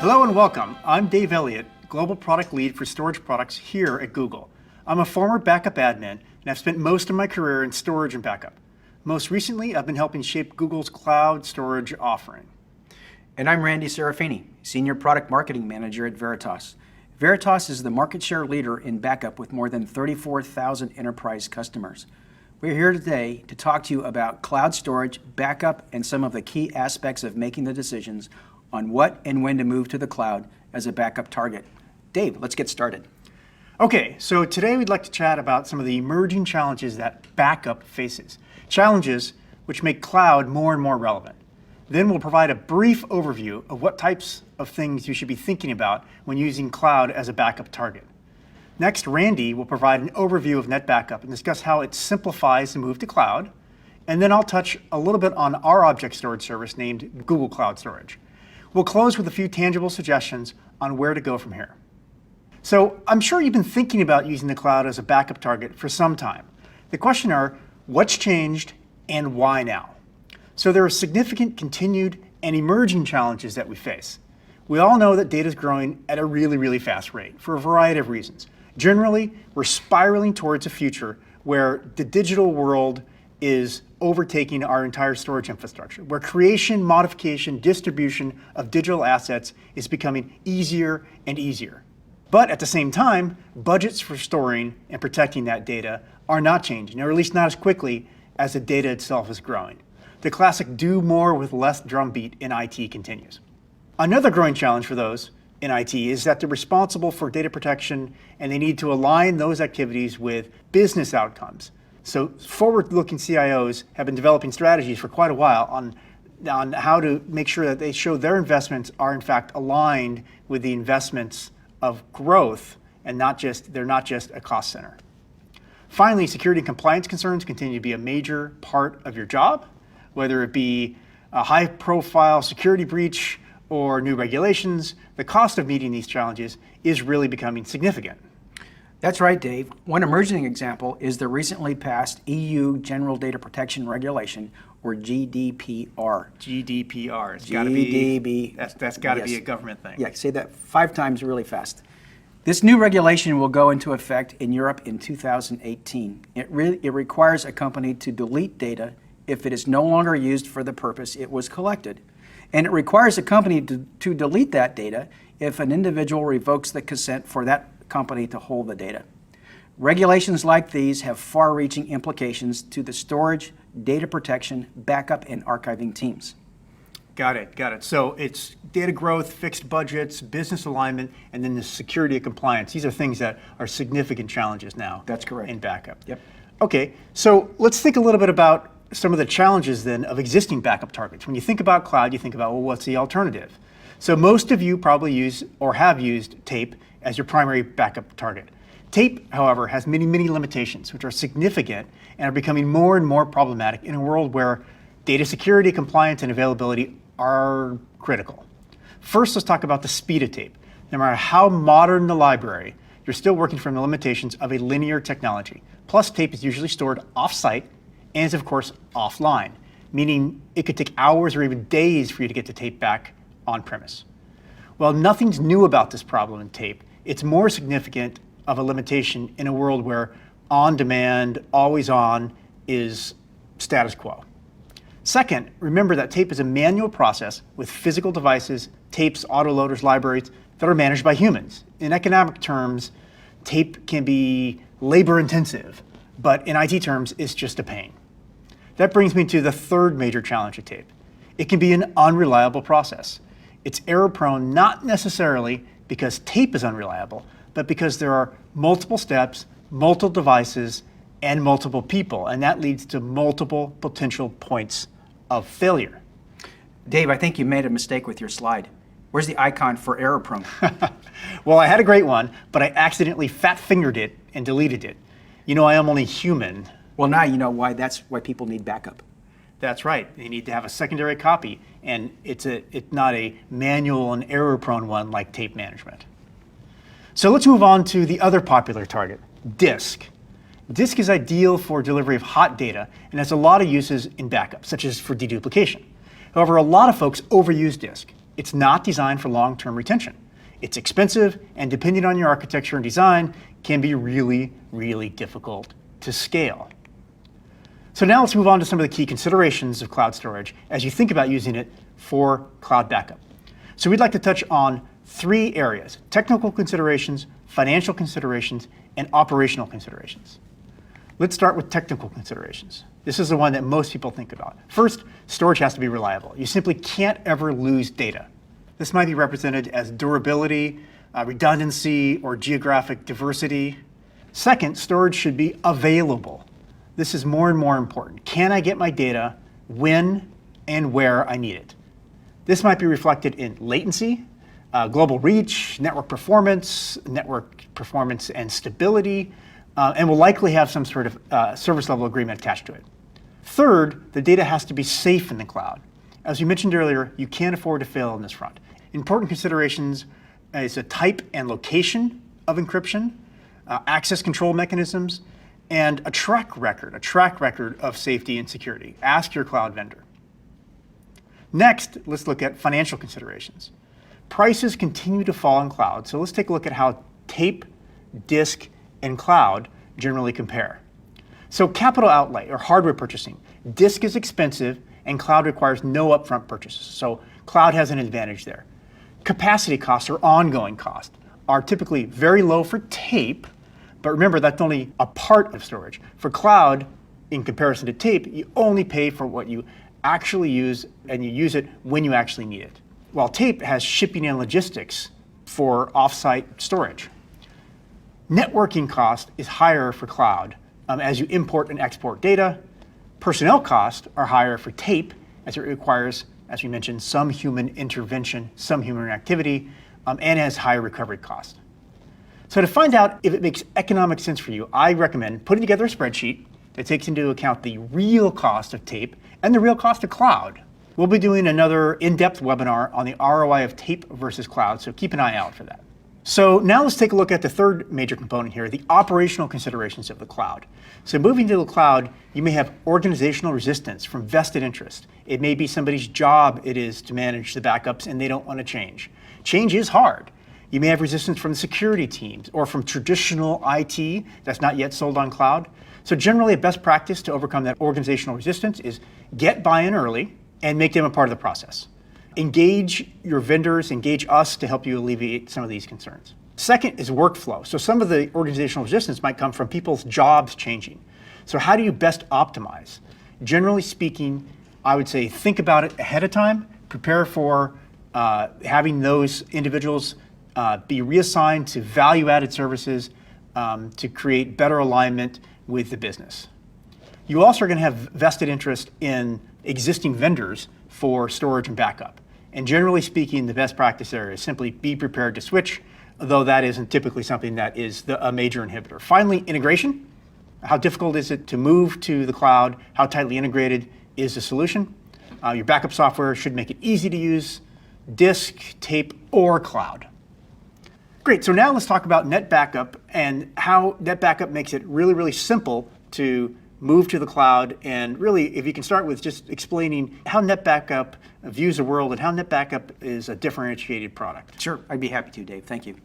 Hello and welcome. I'm Dave Elliot, Global Product Lead for Storage Products here at Google. I'm a former backup admin, and I've spent most of my career in storage and backup. Most recently, I've been helping shape Google's cloud storage offering. And I'm Randy Serafini, Senior Product Marketing Manager at Veritas. Veritas is the market share leader in backup with more than 34,000 enterprise customers. We're here today to talk to you about cloud storage, backup, and some of the key aspects of making the decisions on what and when to move to the cloud as a backup target. Dave, let's get started. Okay, so today we'd like to chat about some of the emerging challenges that backup faces. Challenges which make cloud more and more relevant. Then we'll provide a brief overview of what types of things you should be thinking about when using cloud as a backup target. Next, Randy will provide an overview of NetBackup and discuss how it simplifies the move to cloud. And then I'll touch a little bit on our object storage service named Google Cloud Storage. We'll close with a few tangible suggestions on where to go from here. So I'm sure you've been thinking about using the cloud as a backup target for some time. The question are, what's changed and why now? So there are significant continued and emerging challenges that we face. We all know that data is growing at a really fast rate for a variety of reasons. Generally, we're spiraling towards a future where the digital world is overtaking our entire storage infrastructure, where creation, modification, distribution of digital assets is becoming easier and easier. But at the same time, budgets for storing and protecting that data are not changing, or at least not as quickly as the data itself is growing. The classic do more with less drumbeat in IT continues. Another growing challenge for those in IT is that they're responsible for data protection and they need to align those activities with business outcomes. So forward-looking CIOs have been developing strategies for quite a while on how to make sure that they show their investments are in fact aligned with the investments of growth and they're not just a cost center. Finally, security and compliance concerns continue to be a major part of your job, whether it be a high-profile security breach or new regulations. The cost of meeting these challenges is really becoming significant. That's right, Dave. One emerging example is the recently passed EU General Data Protection Regulation, or GDPR. GDPR. It's that's got to be a government thing. Yeah, say that 5 times really fast. This new regulation will go into effect in Europe in 2018. It requires a company to delete data if it is no longer used for the purpose it was collected. And it requires a company to delete that data if an individual revokes the consent for that company to hold the data. Regulations like these have far-reaching implications to the storage, data protection, backup, and archiving teams. Got it. So it's data growth, fixed budgets, business alignment, and then the security and compliance. These are things that are significant challenges now. That's correct. In backup. Yep. Okay, so let's think a little bit about some of the challenges then of existing backup targets. When you think about cloud, you think about, well, what's the alternative? So most of you probably use or have used tape as your primary backup target. Tape, however, has many limitations, which are significant and are becoming more and more problematic in a world where data security, compliance, and availability are critical. First, let's talk about the speed of tape. No matter how modern the library, you're still working from the limitations of a linear technology. Plus, tape is usually stored off-site and is, of course, offline, meaning it could take hours or even days for you to get the tape back on premise. Well, nothing's new about this problem in tape. It's more significant of a limitation in a world where on-demand, always-on is status quo. Second, remember that tape is a manual process with physical devices, tapes, autoloaders, libraries that are managed by humans. In economic terms, tape can be labor-intensive, but in IT terms, it's just a pain. That brings me to the third major challenge of tape. It can be an unreliable process. It's error-prone not necessarily because tape is unreliable, but because there are multiple steps, multiple devices, and multiple people, and that leads to multiple potential points of failure. Dave, I think you made a mistake with your slide. Where's the icon for error prone? Well, I had a great one, but I accidentally fat-fingered it and deleted it. You know, I am only human. Well, now you know why that's why people need backup. That's right. You need to have a secondary copy, and it's not a manual and error-prone one like tape management. So let's move on to the other popular target, disk. Disk is ideal for delivery of hot data and has a lot of uses in backup, such as for deduplication. However, a lot of folks overuse disk. It's not designed for long-term retention. It's expensive, and depending on your architecture and design, can be really, really difficult to scale. So now let's move on to some of the key considerations of cloud storage as you think about using it for cloud backup. So we'd like to touch on 3 areas: technical considerations, financial considerations, and operational considerations. Let's start with technical considerations. This is the one that most people think about. First, storage has to be reliable. You simply can't ever lose data. This might be represented as durability, redundancy, or geographic diversity. Second, storage should be available. This is more and more important. Can I get my data when and where I need it? This might be reflected in latency, global reach, network performance and stability, and will likely have some sort of service level agreement attached to it. Third, the data has to be safe in the cloud. As we mentioned earlier, you can't afford to fail on this front. Important considerations is the type and location of encryption, access control mechanisms, and a track record of safety and security. Ask your cloud vendor. Next, let's look at financial considerations. Prices continue to fall in cloud, so let's take a look at how tape, disk, and cloud generally compare. So capital outlay or hardware purchasing. Disk is expensive and cloud requires no upfront purchases, so cloud has an advantage there. Capacity costs or ongoing costs are typically very low for tape, but remember that's only a part of storage. For cloud, in comparison to tape, you only pay for what you actually use and you use it when you actually need it. While tape has shipping and logistics for offsite storage. Networking cost is higher for cloud as you import and export data. Personnel costs are higher for tape as it requires, as we mentioned, some human intervention, some human activity, and has higher recovery cost. So to find out if it makes economic sense for you, I recommend putting together a spreadsheet that takes into account the real cost of tape and the real cost of cloud. We'll be doing another in-depth webinar on the ROI of tape versus cloud, so keep an eye out for that. So now let's take a look at the third major component here, the operational considerations of the cloud. So moving to the cloud, you may have organizational resistance from vested interest. It may be somebody's job it is to manage the backups and they don't want to change. Change is hard. You may have resistance from the security teams or from traditional IT that's not yet sold on cloud. So generally a best practice to overcome that organizational resistance is get buy-in early and make them a part of the process. Engage your vendors, engage us to help you alleviate some of these concerns. Second is workflow. So some of the organizational resistance might come from people's jobs changing. So how do you best optimize? Generally speaking, I would say think about it ahead of time, prepare for having those individuals be reassigned to value-added services to create better alignment with the business. You also are going to have vested interest in existing vendors for storage and backup. And generally speaking, the best practice there is simply be prepared to switch, though that isn't typically something that is a major inhibitor. Finally, integration. How difficult is it to move to the cloud? How tightly integrated is the solution? Your backup software should make it easy to use, disk, tape, or cloud. Great, so now let's talk about net backup and how net backup makes it really, really simple to move to the cloud, and really, if you can start with just explaining how net backup views the world and how net backup is a differentiated product. Sure, I'd be happy to, Dave. Thank you.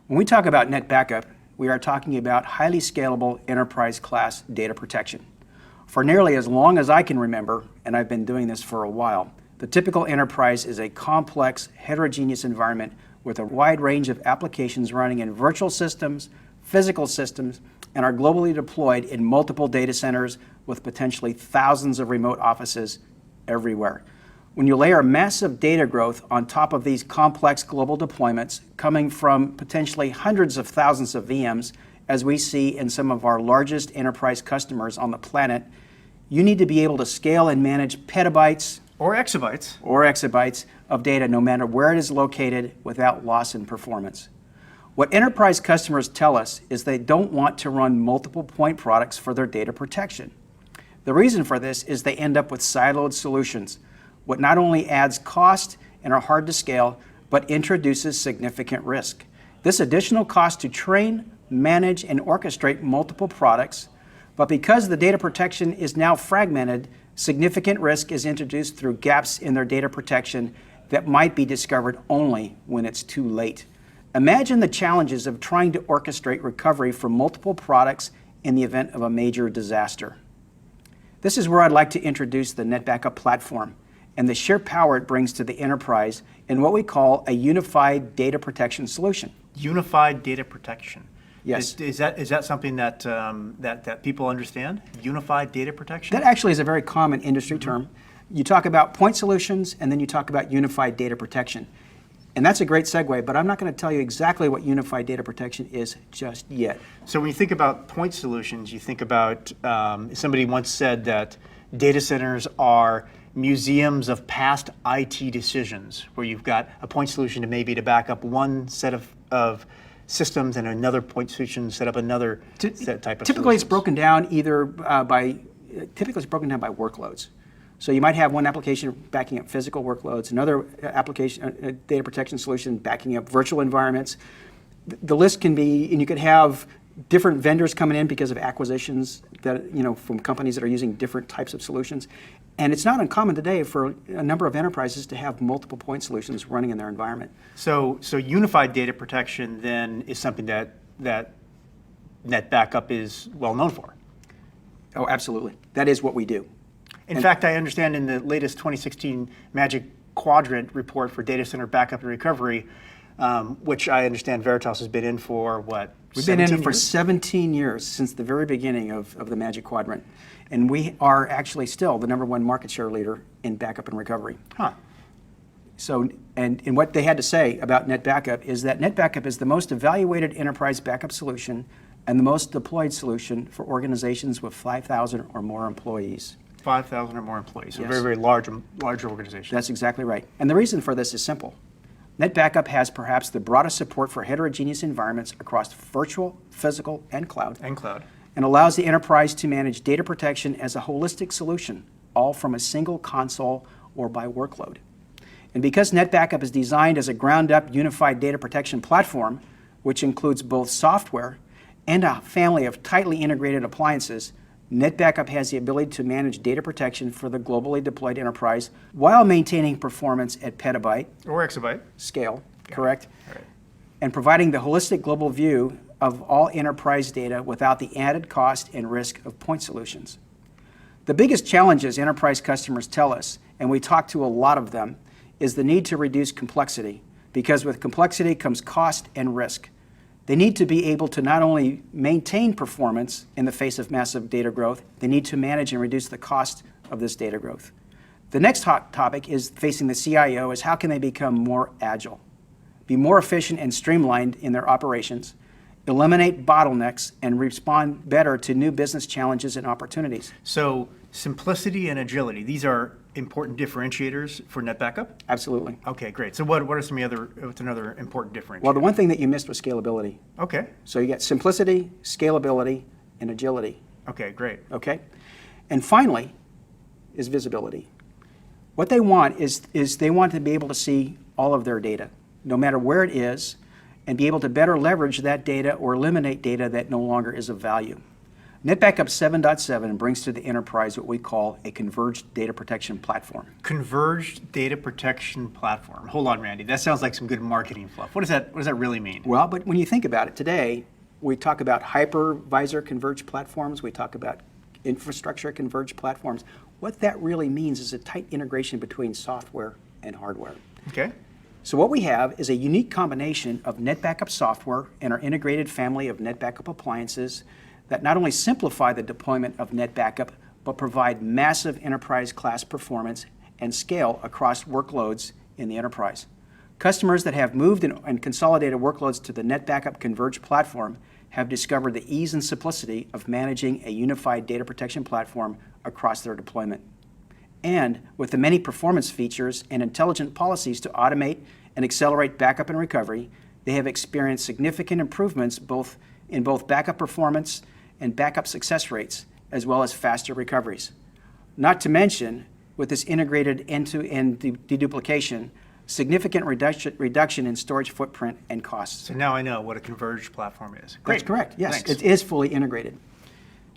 When we talk about net backup, we are talking about highly scalable enterprise class data protection. For nearly as long as I can remember, and I've been doing this for a while, the typical enterprise is a complex, heterogeneous environment with a wide range of applications running in virtual systems, physical systems, and are globally deployed in multiple data centers with potentially thousands of remote offices everywhere. When you layer massive data growth on top of these complex global deployments coming from potentially hundreds of thousands of VMs, as we see in some of our largest enterprise customers on the planet, you need to be able to scale and manage petabytes Or exabytes. of data no matter where it is located without loss in performance. What enterprise customers tell us is they don't want to run multiple point products for their data protection. The reason for this is they end up with siloed solutions, what not only adds cost and are hard to scale, but introduces significant risk. This additional cost to train, manage, and orchestrate multiple products, but because the data protection is now fragmented, significant risk is introduced through gaps in their data protection that might be discovered only when it's too late. Imagine the challenges of trying to orchestrate recovery for multiple products in the event of a major disaster. This is where I'd like to introduce the NetBackup platform and the sheer power it brings to the enterprise in what we call a unified data protection solution. Unified data protection. Yes. Is that something that that people understand? Unified data protection? That actually is a very common industry term. You talk about point solutions, and then you talk about unified data protection. And that's a great segue, but I'm not going to tell you exactly what unified data protection is just yet. So when you think about point solutions, you think about, somebody once said that data centers are museums of past IT decisions, where you've got a point solution to back up one set of systems and another point solution set up another set type of Typically, it's solutions. broken down either typically it's broken down by workloads. So you might have one application backing up physical workloads, another application, data protection solution backing up virtual environments. The list can be, and you could have different vendors coming in because of acquisitions that, from companies that are using different types of solutions. And it's not uncommon today for a number of enterprises to have multiple point solutions running in their environment. So unified data protection then is something that NetBackup is well known for. Oh, absolutely. That is what we do. In fact, I understand in the latest 2016 Magic Quadrant report for data center backup and recovery, which I understand Veritas has been in for, what, We've been in it for years? 17 years, since the very beginning of the Magic Quadrant. And we are actually still the #1 market share leader in backup and recovery. Huh. So, and what they had to say about NetBackup is that NetBackup is the most evaluated enterprise backup solution and the most deployed solution for organizations with 5,000 or more employees. 5,000 or more employees, so Yes. very, very large organization. That's exactly right. And the reason for this is simple. NetBackup has perhaps the broadest support for heterogeneous environments across virtual, physical, and cloud, And cloud. and allows the enterprise to manage data protection as a holistic solution, all from a single console or by workload. And because NetBackup is designed as a ground-up unified data protection platform, which includes both software and a family of tightly integrated appliances, NetBackup has the ability to manage data protection for the globally deployed enterprise while maintaining performance at petabyte Or exabyte. scale, correct? All right. And providing the holistic global view of all enterprise data without the added cost and risk of point solutions. The biggest challenges enterprise customers tell us, and we talk to a lot of them, is the need to reduce complexity, because with complexity comes cost and risk. They need to be able to not only maintain performance in the face of massive data growth, they need to manage and reduce the cost of this data growth. The next hot topic is facing the CIO is how can they become more agile, be more efficient and streamlined in their operations, eliminate bottlenecks, and respond better to new business challenges and opportunities. So simplicity and agility, these are important differentiators for NetBackup? Absolutely. Okay, great. So what are what's another important differentiator? Well, the one thing that you missed was scalability. Okay. So you got simplicity, scalability, and agility. Okay, great. Okay? And finally is visibility. What they want is they want to be able to see all of their data, no matter where it is, and be able to better leverage that data or eliminate data that no longer is of value. NetBackup 7.7 brings to the enterprise what we call a converged data protection platform. Converged data protection platform. Hold on, Randy. That sounds like some good marketing fluff. What does that really mean? Well, but when you think about it today, we talk about hypervisor converged platforms, we talk about infrastructure converged platforms. What that really means is a tight integration between software and hardware. Okay. So what we have is a unique combination of NetBackup software and our integrated family of NetBackup appliances that not only simplify the deployment of NetBackup, but provide massive enterprise-class performance and scale across workloads in the enterprise. Customers that have moved and consolidated workloads to the NetBackup Converged platform have discovered the ease and simplicity of managing a unified data protection platform across their deployment. And with the many performance features and intelligent policies to automate and accelerate backup and recovery, they have experienced significant improvements in both backup performance and backup success rates, as well as faster recoveries. Not to mention, with this integrated end-to-end deduplication, significant reduction in storage footprint and costs. So now I know what a converged platform is. Great. That's correct, yes. Thanks. It is fully integrated.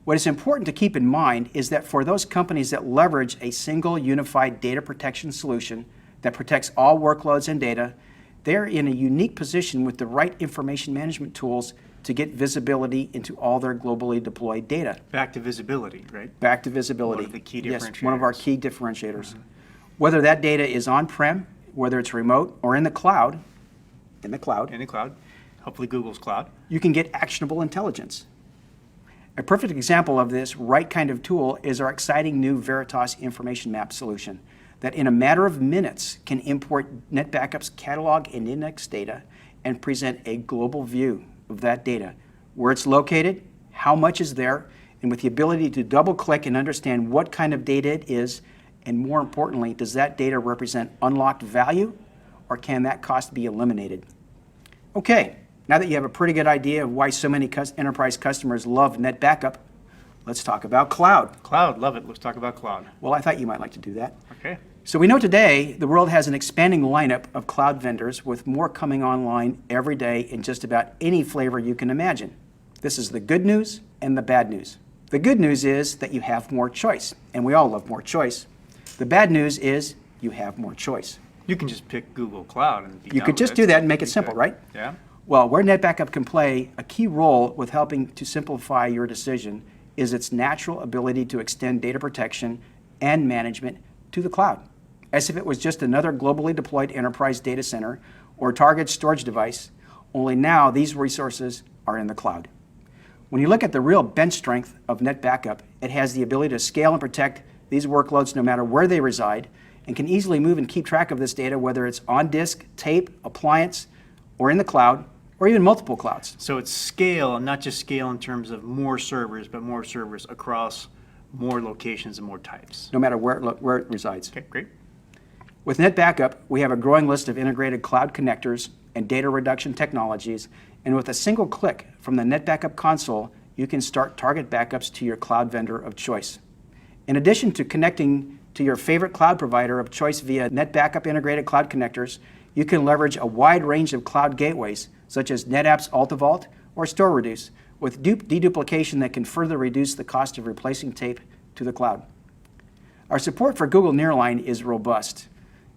What is important to keep in mind is that for those companies that leverage a single unified data protection solution that protects all workloads and data, they're in a unique position with the right information management tools to get visibility into all their globally deployed data. Back to visibility, right? Back to visibility. One of the key Yes, differentiators. one of our key differentiators. Whether that data is on-prem, whether it's remote, or in the cloud, In the cloud, hopefully Google's cloud. you can get actionable intelligence. A perfect example of this right kind of tool is our exciting new Veritas information map solution that in a matter of minutes can import NetBackup's catalog and index data and present a global view of that data, where it's located, how much is there, and with the ability to double-click and understand what kind of data it is, and more importantly, does that data represent unlocked value, or can that cost be eliminated? Okay, now that you have a pretty good idea of why so many enterprise customers love NetBackup, let's talk about cloud. Cloud, love it. Let's talk about cloud. Well, I thought you might like to do that. Okay. So we know today the world has an expanding lineup of cloud vendors with more coming online every day in just about any flavor you can imagine. This is the good news and the bad news. The good news is that you have more choice, and we all love more choice. The bad news is you have more choice. You can just pick Google Cloud and be You done could with just it. do that and make it You simple, could. right? Yeah. Well, where NetBackup can play a key role with helping to simplify your decision is its natural ability to extend data protection and management to the cloud, as if it was just another globally deployed enterprise data center or target storage device, only now these resources are in the cloud. When you look at the real bench strength of NetBackup, it has the ability to scale and protect these workloads no matter where they reside, and can easily move and keep track of this data, whether it's on disk, tape, appliance, or in the cloud, or even multiple clouds. So it's scale, and not just scale in terms of more servers, but more servers across more locations and more types. No matter where it resides. Okay, great. With NetBackup, we have a growing list of integrated cloud connectors and data reduction technologies, and with a single click from the NetBackup console, you can start target backups to your cloud vendor of choice. In addition to connecting to your favorite cloud provider of choice via NetBackup integrated cloud connectors, you can leverage a wide range of cloud gateways, such as NetApp's AltaVault or StoreReduce, with deduplication that can further reduce the cost of replacing tape to the cloud. Our support for Google Nearline is robust.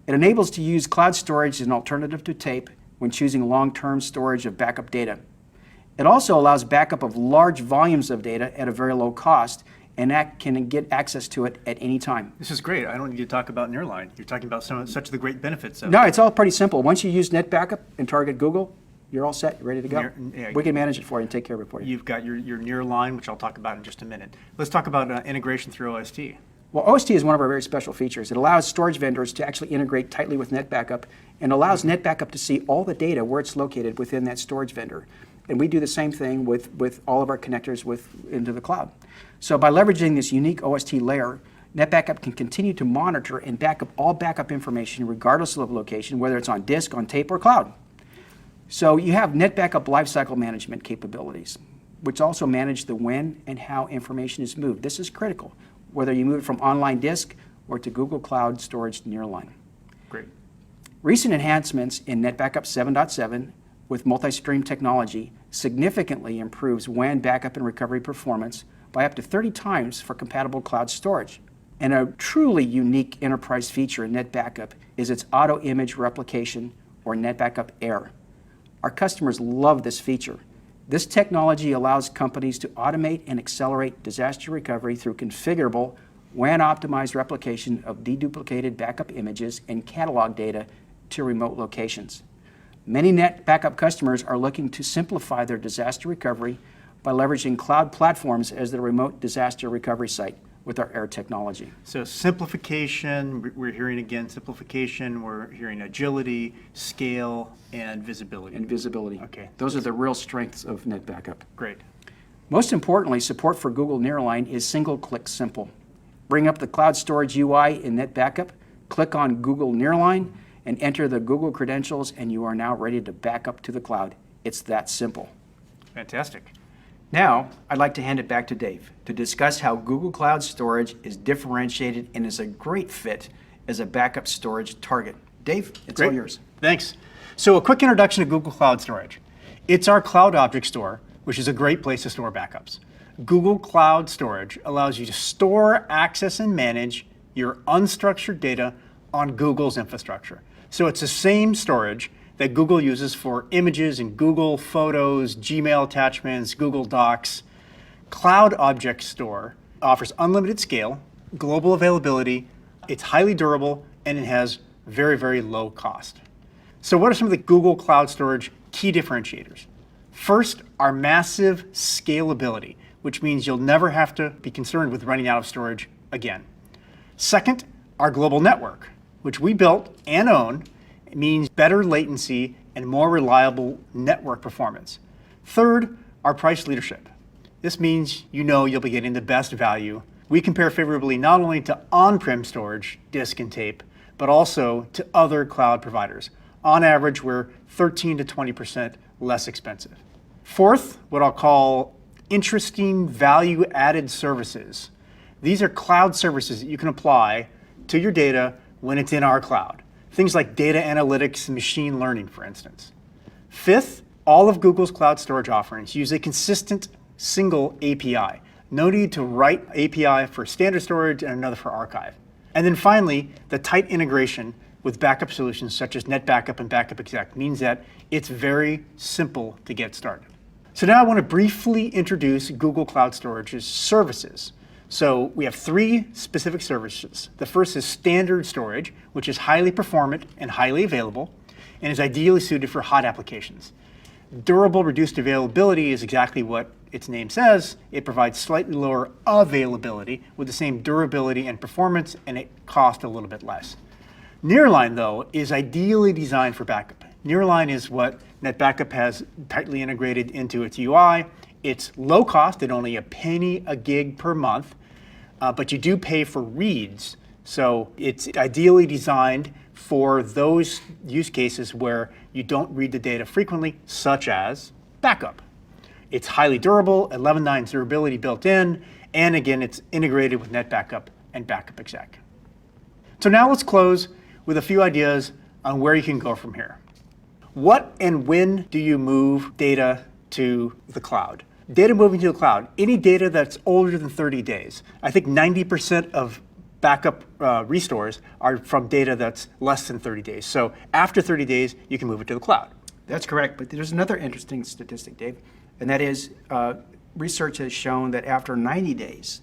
It enables to use cloud storage as an alternative to tape when choosing long-term storage of backup data. It also allows backup of large volumes of data at a very low cost, and that can get access to it at any time. This is great. I don't need to talk about Nearline. You're talking about such of the great benefits of No, it's all pretty simple. Once you use NetBackup and target Google, you're all set, you're ready to go. Yeah, We can manage it for you and take care of it for you. You've got your Nearline, which I'll talk about in just a minute. Let's talk about integration through OST. Well, OST is one of our very special features. It allows storage vendors to actually integrate tightly with NetBackup and allows NetBackup to see all the data where it's located within that storage vendor. And we do the same thing with all of our connectors into the cloud. So by leveraging this unique OST layer, NetBackup can continue to monitor and back up all backup information regardless of location, whether it's on disk, on tape, or cloud. So you have NetBackup lifecycle management capabilities, which also manage the when and how information is moved. This is critical, whether you move it from online disk or to Google Cloud Storage Nearline. Great. Recent enhancements in NetBackup 7.7 with multi-stream technology significantly improves WAN backup and recovery performance by up to 30 times for compatible cloud storage. And a truly unique enterprise feature in NetBackup is its auto image replication, or NetBackup Air. Our customers love this feature. This technology allows companies to automate and accelerate disaster recovery through configurable, WAN-optimized replication of deduplicated backup images and catalog data to remote locations. Many NetBackup customers are looking to simplify their disaster recovery by leveraging cloud platforms as their remote disaster recovery site with our Air technology. So simplification, we're hearing again simplification, we're hearing agility, scale, and visibility. Okay. Those are the real strengths of NetBackup. Great. Most importantly, support for Google Nearline is single-click simple. Bring up the cloud storage UI in NetBackup, click on Google Nearline, and enter the Google credentials, and you are now ready to back up to the cloud. It's that simple. Fantastic. Now, I'd like to hand it back to Dave to discuss how Google Cloud Storage is differentiated and is a great fit as a backup storage target. Dave, it's all yours. Thanks. So a quick introduction to Google Cloud Storage. It's our cloud object store, which is a great place to store backups. Google Cloud Storage allows you to store, access, and manage your unstructured data on Google's infrastructure. So it's the same storage that Google uses for images in Google Photos, Gmail attachments, Google Docs. Cloud Object Store offers unlimited scale, global availability, it's highly durable, and it has very, very low cost. So what are some of the Google Cloud Storage key differentiators? First, our massive scalability, which means you'll never have to be concerned with running out of storage again. Second, our global network, which we built and own. It means better latency and more reliable network performance. Third, our price leadership. This means you know you'll be getting the best value. We compare favorably not only to on-prem storage, disk and tape, but also to other cloud providers. On average, we're 13 to 20% less expensive. Fourth, what I'll call interesting value-added services. These are cloud services that you can apply to your data when it's in our cloud. Things like data analytics and machine learning, for instance. Fifth, all of Google's cloud storage offerings use a consistent single API. No need to write API for standard storage and another for archive. And then finally, the tight integration with backup solutions such as NetBackup and Backup Exec means that it's very simple to get started. So now I want to briefly introduce Google Cloud Storage's services. So we have three specific services. The first is standard storage, which is highly performant and highly available, and is ideally suited for hot applications. Durable reduced availability is exactly what its name says. It provides slightly lower availability with the same durability and performance, and it costs a little bit less. Nearline, though, is ideally designed for backup. Nearline is what NetBackup has tightly integrated into its UI. It's low cost at only $0.01 a gig per month, but you do pay for reads. So it's ideally designed for those use cases where you don't read the data frequently, such as backup. It's highly durable, 11.9 durability built in, and again, it's integrated with NetBackup and Backup Exec. So now let's close with a few ideas on where you can go from here. What and when do you move data to the cloud? Data moving to the cloud, any data that's older than 30 days. I think 90% of backup restores are from data that's less than 30 days. So after 30 days, you can move it to the cloud. That's correct, but there's another interesting statistic, Dave, and that is research has shown that after 90 days,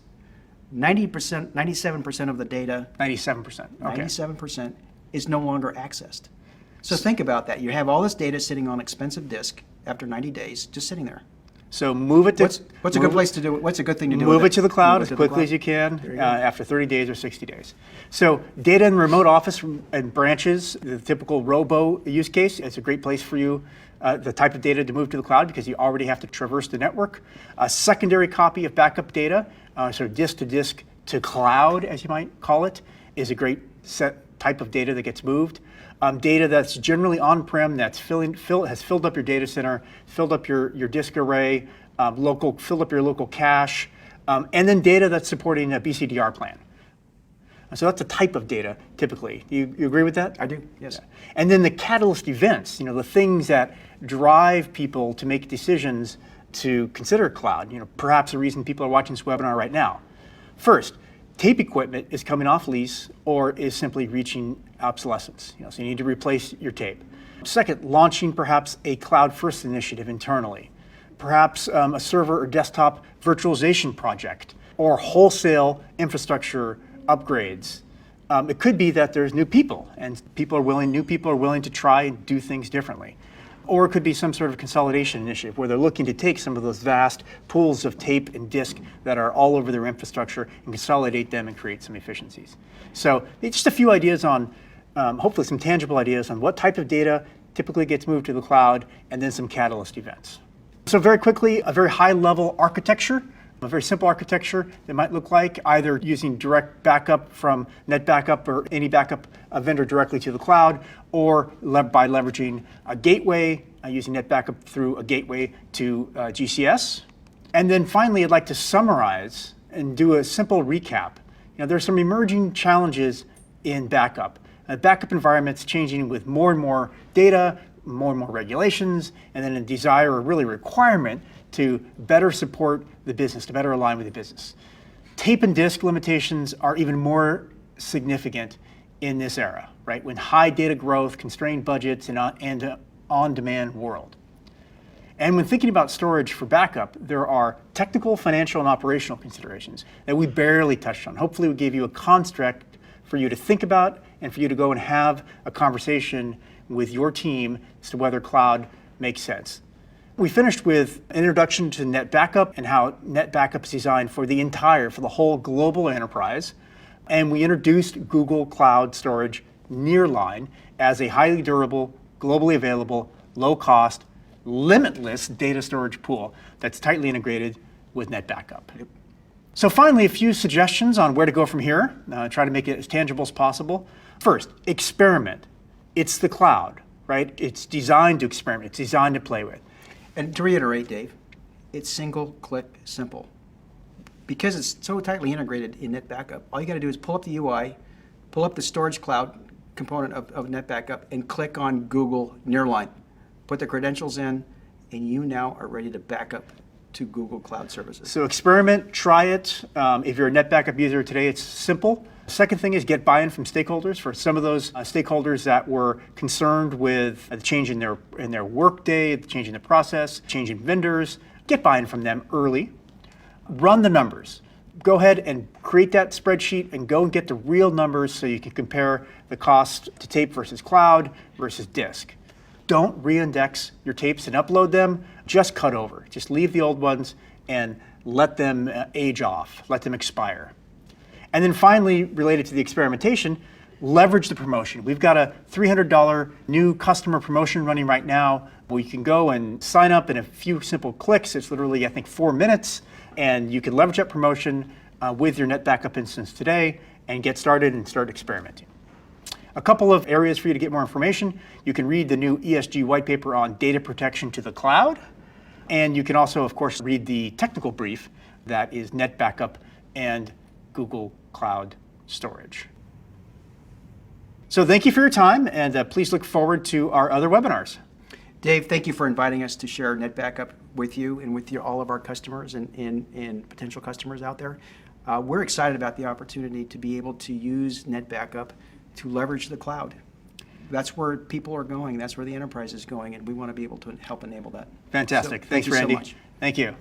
97% of the data, 97%. Okay. 97% is no longer accessed. So think about that. You have all this data sitting on expensive disk after 90 days, just sitting there. So move it to. What's a good place to do it? What's a good thing to do? Move it to the cloud as quickly as you can after 30 days or 60 days. So data in remote office and branches, the typical robo use case, it's a great place for you. The type of data to move to the cloud because you already have to traverse the network. A secondary copy of backup data, so disk to cloud, as you might call it, is a great type of data that gets moved. Data that's generally on-prem, that's has filled up your data center, filled up your disk array, filled up your local cache, and then data that's supporting a BCDR plan. So that's a type of data, typically. You agree with that? I do, yes. Yeah. And then the catalyst events, the things that drive people to make decisions to consider cloud, perhaps the reason people are watching this webinar right now. First, tape equipment is coming off lease or is simply reaching obsolescence. So you need to replace your tape. Second, launching perhaps a cloud-first initiative internally. Perhaps a server or desktop virtualization project or wholesale infrastructure upgrades. It could be that there's new people and new people are willing to try and do things differently. Or it could be some sort of consolidation initiative where they're looking to take some of those vast pools of tape and disk that are all over their infrastructure and consolidate them and create some efficiencies. So just a few ideas on, hopefully some tangible ideas on what type of data typically gets moved to the cloud, and then some catalyst events. So very quickly, a very high level architecture, a very simple architecture that might look like either using direct backup from NetBackup or any backup vendor directly to the cloud, or by leveraging a gateway, using NetBackup through a gateway to GCS. And then finally, I'd like to summarize and do a simple recap. There's some emerging challenges in backup. Backup environments changing with more and more data, more and more regulations, and then a desire or really requirement to better support the business, to better align with the business. Tape and disk limitations are even more significant in this era, right? When high data growth, constrained budgets, and on-demand world. And when thinking about storage for backup, there are technical, financial, and operational considerations that we barely touched on. Hopefully we gave you a construct for you to think about and for you to go and have a conversation with your team as to whether cloud makes sense. We finished with an introduction to net backup and how net backup is designed for the whole global enterprise. And we introduced Google Cloud Storage Nearline as a highly durable, globally available, low cost, limitless data storage pool that's tightly integrated with net backup. So finally, a few suggestions on where to go from here. Try to make it as tangible as possible. First, experiment. It's the cloud, right? It's designed to experiment. It's designed to play with. And to reiterate, Dave, it's single click simple. Because it's so tightly integrated in NetBackup, all you got to do is pull up the UI, pull up the storage cloud component of NetBackup, and click on Google Nearline. Put the credentials in, and you now are ready to back up to Google Cloud Services. So experiment, try it. If you're a NetBackup user today, it's simple. Second thing is get buy-in from stakeholders. For some of those stakeholders that were concerned with the change in their workday, the change in the process, change in vendors, get buy-in from them early. Run the numbers. Go ahead and create that spreadsheet and go and get the real numbers so you can compare the cost to tape versus cloud versus disk. Don't re-index your tapes and upload them. Just cut over. Just leave the old ones and let them age off. Let them expire. And then finally, related to the experimentation, leverage the promotion. We've got a $300 new customer promotion running right now where you can go and sign up in a few simple clicks. It's literally, I think, 4 minutes. And you can leverage that promotion with your NetBackup instance today and get started and start experimenting. A couple of areas for you to get more information. You can read the new ESG white paper on data protection to the cloud. And you can also, of course, read the technical brief that is NetBackup and Google Cloud Storage. So thank you for your time, and please look forward to our other webinars. Dave, thank you for inviting us to share NetBackup with you and with all of our customers and potential customers out there. We're excited about the opportunity to be able to use NetBackup to leverage the cloud. That's where people are going. That's where the enterprise is going, and we want to be able to help enable that. Fantastic. So, Thanks, thank you Randy. so much. Thank you.